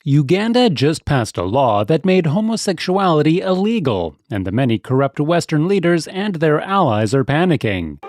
Uganda just passed a law that made homosexuality illegal, and the many corrupt Western leaders and their allies are panicking.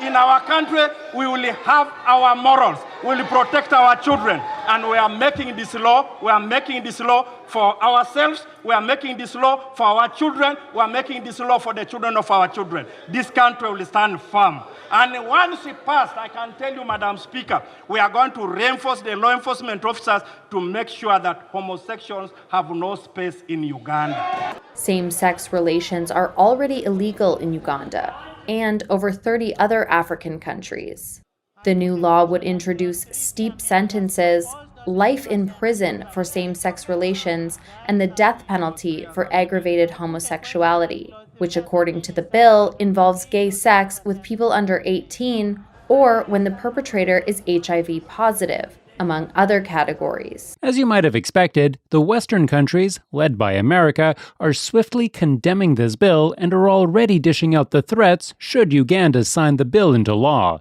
In our country, we will have our morals. We will protect our children. And we are making this law. We are making this law for ourselves. We are making this law for our children. We are making this law for the children of our children. This country will stand firm. And once it passed, I can tell you, Madam Speaker, we are going to reinforce the law enforcement officers to make sure that homosexuals have no space in Uganda. Same-sex relations are already illegal in Uganda and over 30 other African countries. The new law would introduce steep sentences, life in prison for same-sex relations, and the death penalty for aggravated homosexuality, which according to the bill involves gay sex with people under 18 or when the perpetrator is HIV positive, among other categories. As you might have expected, the Western countries, led by America, are swiftly condemning this bill and are already dishing out the threats should Uganda sign the bill into law.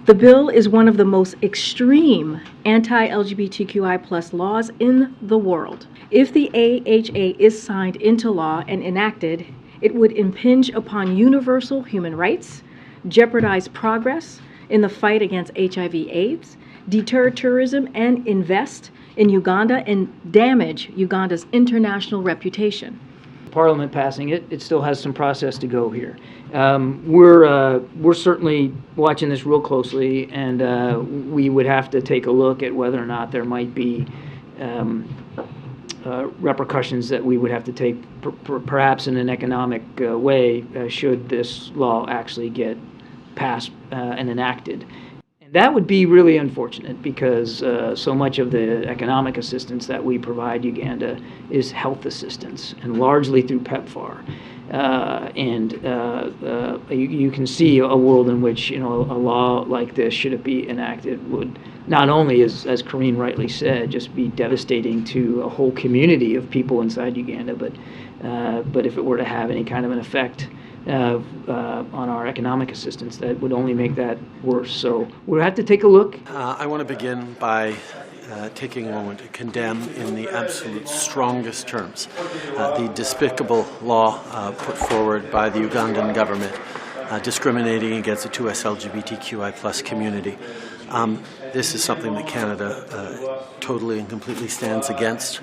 The bill is one of the most extreme anti-LGBTQI+ laws in the world. If the AHA is signed into law and enacted, it would impinge upon universal human rights, jeopardize progress in the fight against HIV/AIDS, deter tourism, and invest in Uganda and damage Uganda's international reputation. Parliament passing it, it still has some process to go here. We're certainly watching this real closely, and we would have to take a look at whether or not there might be repercussions that we would have to take, perhaps in an economic way, should this law actually get passed and enacted. That would be really unfortunate because so much of the economic assistance that we provide Uganda is health assistance, and largely through PEPFAR. You can see a world in which a law like this, should it be enacted, would not only, as Karine rightly said, just be devastating to a whole community of people inside Uganda, but if it were to have any kind of an effect on our economic assistance, that would only make that worse. So we'll have to take a look. I want to begin by taking a moment to condemn in the absolute strongest terms the despicable law put forward by the Ugandan government discriminating against the 2S LGBTQI+ community. This is something that Canada totally and completely stands against.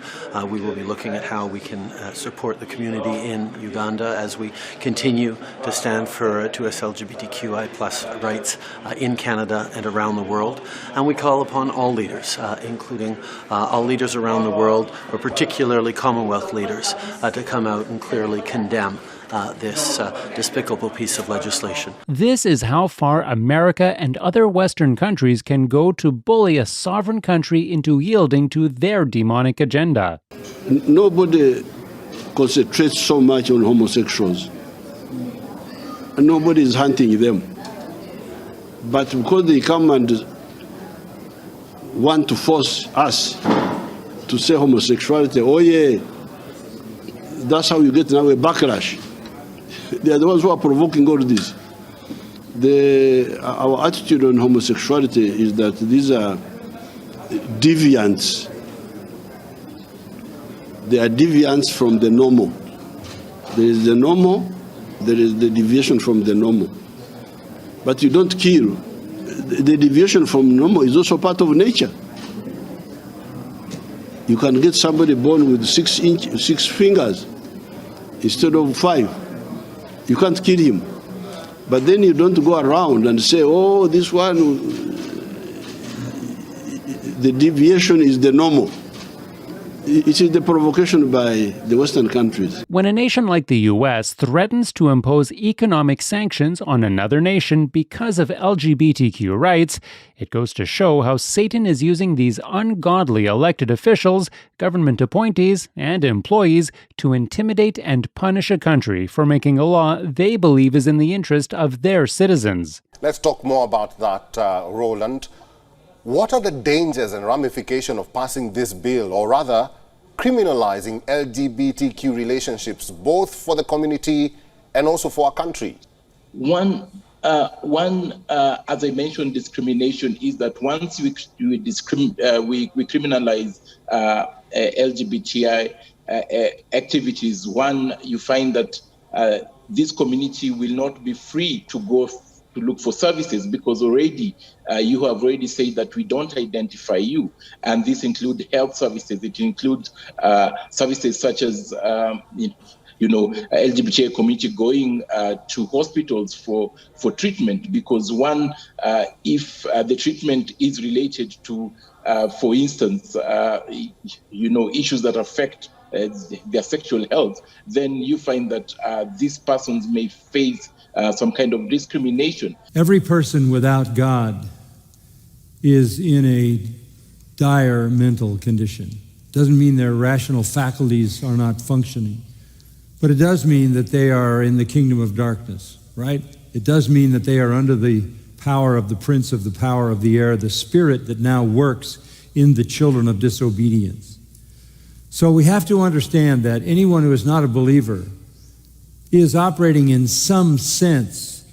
We will be looking at how we can support the community in Uganda as we continue to stand for 2S LGBTQI+ rights in Canada and around the world. And we call upon all leaders, including all leaders around the world, but particularly Commonwealth leaders, to come out and clearly condemn this despicable piece of legislation. This is how far America and other Western countries can go to bully a sovereign country into yielding to their demonic agenda. Nobody concentrates so much on homosexuals. Nobody is hunting them. But because they come and want to force us to say homosexuality, oh yeah, that's how you get now a backlash. They are the ones who are provoking all this. Our attitude on homosexuality is that these are deviants. They are deviants from the normal. There is the normal, there is the deviation from the normal. But you don't kill. The deviation from normal is also part of nature. You can get somebody born with 6 fingers instead of 5. You can't kill him. But then you don't go around and say, oh, this one, the deviation is the normal. It is the provocation by the Western countries. When a nation like the U.S. threatens to impose economic sanctions on another nation because of LGBTQ rights, it goes to show how Satan is using these ungodly elected officials, government appointees, and employees to intimidate and punish a country for making a law they believe is in the interest of their citizens. Let's talk more about that, Roland. What are the dangers and ramifications of passing this bill, or rather criminalizing LGBTQ relationships, both for the community and also for our country? One, as I mentioned, discrimination is that once we criminalize LGBTI activities, one, you find that this community will not be free to go to look for services because already you have already said that we don't identify you. And this includes health services. It includes services such as LGBTI community going to hospitals for treatment because one, if the treatment is related to, for instance, issues that affect their sexual health, then you find that these persons may face some kind of discrimination. Every person without God is in a dire mental condition. Doesn't mean their rational faculties are not functioning. But it does mean that they are in the kingdom of darkness, right? It does mean that they are under the power of the prince of the power of the air, the spirit that now works in the children of disobedience. So we have to understand that anyone who is not a believer is operating in some sense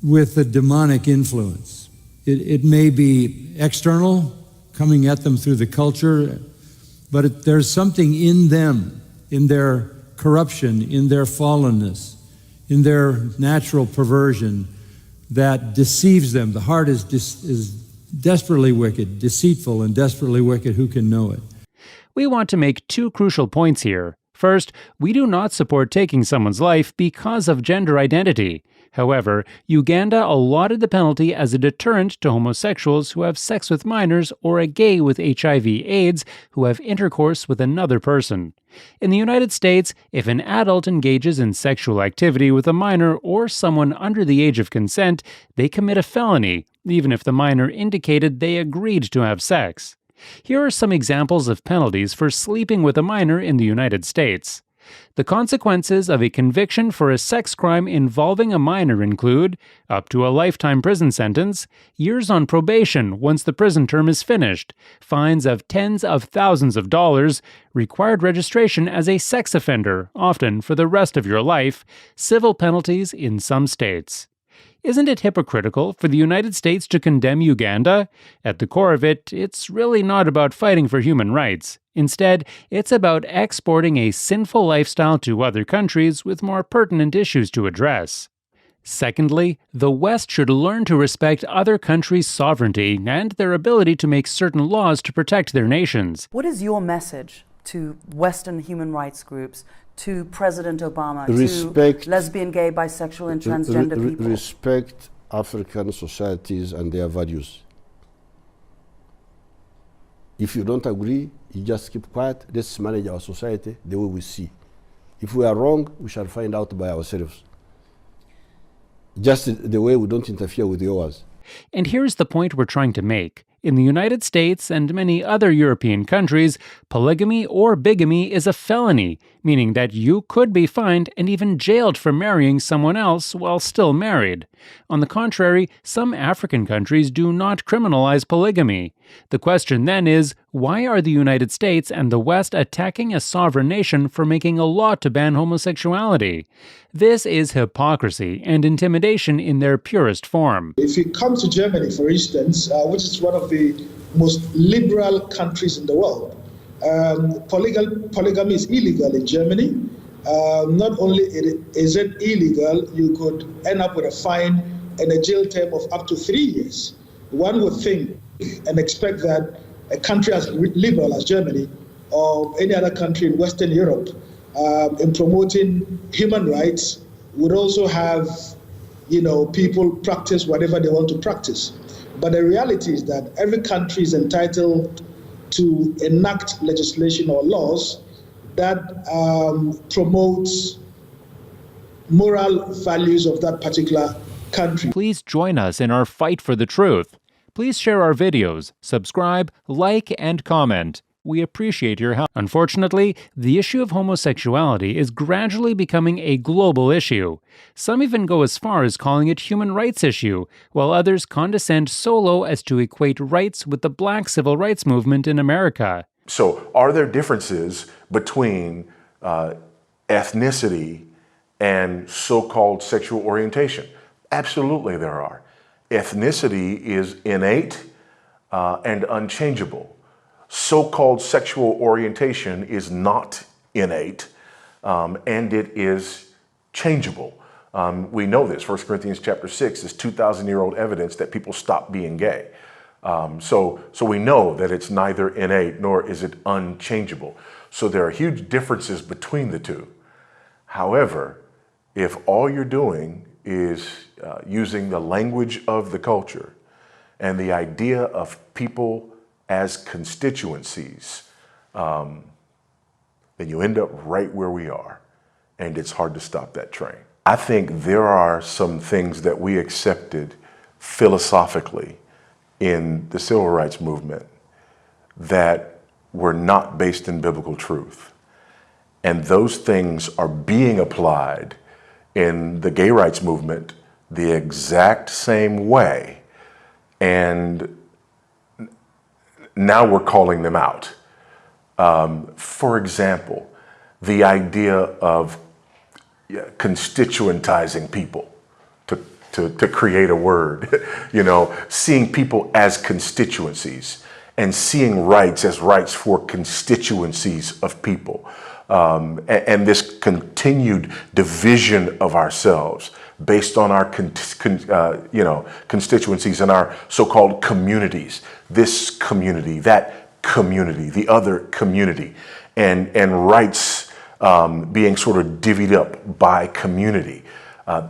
with a demonic influence. It may be external, coming at them through the culture, but there's something in them, in their corruption, in their fallenness, in their natural perversion that deceives them. The heart is desperately wicked, deceitful and desperately wicked. Who can know it? We want to make two crucial points here. First, we do not support taking someone's life because of gender identity. However, Uganda allotted the penalty as a deterrent to homosexuals who have sex with minors or a gay with HIV/AIDS who have intercourse with another person. In the United States, if an adult engages in sexual activity with a minor or someone under the age of consent, they commit a felony, even if the minor indicated they agreed to have sex. Here are some examples of penalties for sleeping with a minor in the United States. The consequences of a conviction for a sex crime involving a minor include up to a lifetime prison sentence, years on probation once the prison term is finished, fines of tens of thousands of dollars, required registration as a sex offender, often for the rest of your life, civil penalties in some states. Isn't it hypocritical for the United States to condemn Uganda? At the core of it, it's really not about fighting for human rights. Instead, it's about exporting a sinful lifestyle to other countries with more pertinent issues to address. Secondly, the West should learn to respect other countries' sovereignty and their ability to make certain laws to protect their nations. What is your message to Western human rights groups, to President Obama, to lesbian, gay, bisexual, and transgender people? Respect African societies and their values. If you don't agree, you just keep quiet. Let's manage our society the way we see. If we are wrong, we shall find out by ourselves. Just the way we don't interfere with yours. And here's the point we're trying to make. In the United States and many other European countries, polygamy or bigamy is a felony, meaning that you could be fined and even jailed for marrying someone else while still married. On the contrary, some African countries do not criminalize polygamy. The question then is, why are the United States and the West attacking a sovereign nation for making a law to ban homosexuality? This is hypocrisy and intimidation in their purest form. If you come to Germany, for instance, which is one of the most liberal countries in the world, polygamy is illegal in Germany. Not only is it illegal, you could end up with a fine and a jail term of up to 3 years. One would think and expect that a country as liberal as Germany or any other country in Western Europe in promoting human rights would also have, people practice whatever they want to practice. But the reality is that every country is entitled to enact legislation or laws that promotes moral values of that particular country. Please join us in our fight for the truth. Please share our videos, subscribe, like, and comment. We appreciate your help. Unfortunately, the issue of homosexuality is gradually becoming a global issue. Some even go as far as calling it a human rights issue, while others condescend so low as to equate rights with the Black civil rights movement in America. So are there differences between ethnicity and so-called sexual orientation? Absolutely there are. Ethnicity is innate and unchangeable. So-called sexual orientation is not innate, and it is changeable. We know this. 1 Corinthians chapter 6 is 2,000-year-old evidence that people stop being gay. So we know that it's neither innate nor is it unchangeable. So there are huge differences between the two. However, if all you're doing is using the language of the culture and the idea of people as constituencies, then you end up right where we are, and it's hard to stop that train. I think there are some things that we accepted philosophically in the civil rights movement that were not based in biblical truth. And those things are being applied in the gay rights movement the exact same way. And now we're calling them out. For example, the idea of constituentizing people, to create a word, seeing people as constituencies and seeing rights as rights for constituencies of people. And this continued division of ourselves based on our constituencies and our so-called communities, this community, that community, the other community, and rights being sort of divvied up by community.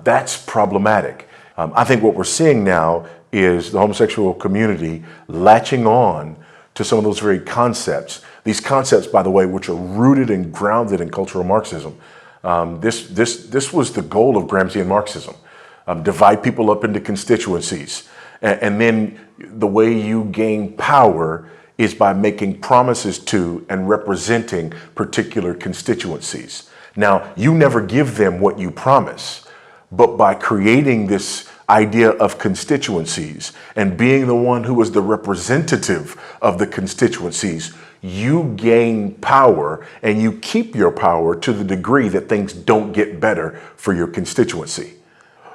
That's problematic. I think what we're seeing now is the homosexual community latching on to some of those very concepts. These concepts, by the way, which are rooted and grounded in cultural Marxism. This was the goal of Gramscian Marxism. Divide people up into constituencies. And then the way you gain power is by making promises to and representing particular constituencies. Now, you never give them what you promise, but by creating this idea of constituencies and being the one who is the representative of the constituencies, you gain power and you keep your power to the degree that things don't get better for your constituency.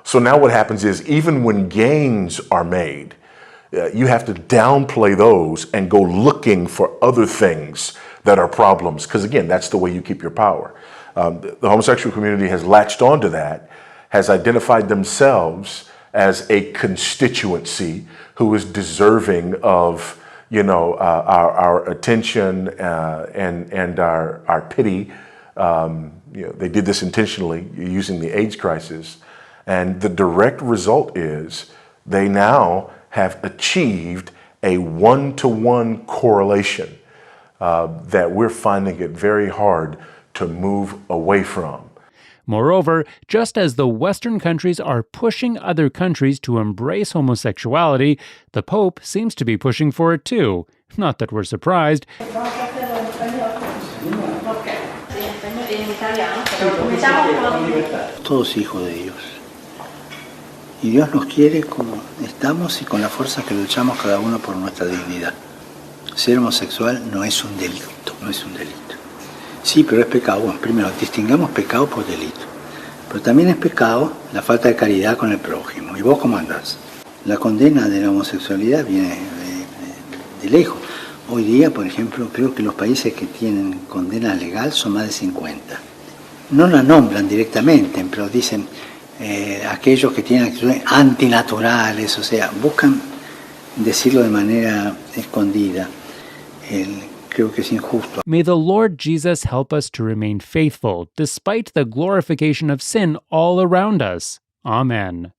So now what happens is, even when gains are made, you have to downplay those and go looking for other things that are problems, because again, that's the way you keep your power. The homosexual community has latched onto that, has identified themselves as a constituency who is deserving of, our attention and our pity. They did this intentionally using the AIDS crisis, and the direct result is they now have achieved a one-to-one correlation that we're finding it very hard to move away from. Moreover, just as the Western countries are pushing other countries to embrace homosexuality, the Pope seems to be pushing for it too. Not that we're surprised. Todos hijos de Dios. Y Dios nos quiere como estamos y con la fuerza que luchamos cada uno por nuestra dignidad. Ser homosexual no es un delito, no es un delito. Sí, pero es pecado. Bueno, primero, distingamos pecado por delito. Pero también es pecado la falta de caridad con el prójimo. ¿Y vos cómo andás? La condena de la homosexualidad viene de lejos. Hoy día, por ejemplo, creo que los países que tienen condena legal son más de 50. No la nombran directamente, pero dicen aquellos que tienen actitudes antinaturales, o sea, buscan decirlo de manera escondida. Creo que es injusto. May the Lord Jesus help us to remain faithful despite the glorification of sin all around us. Amen.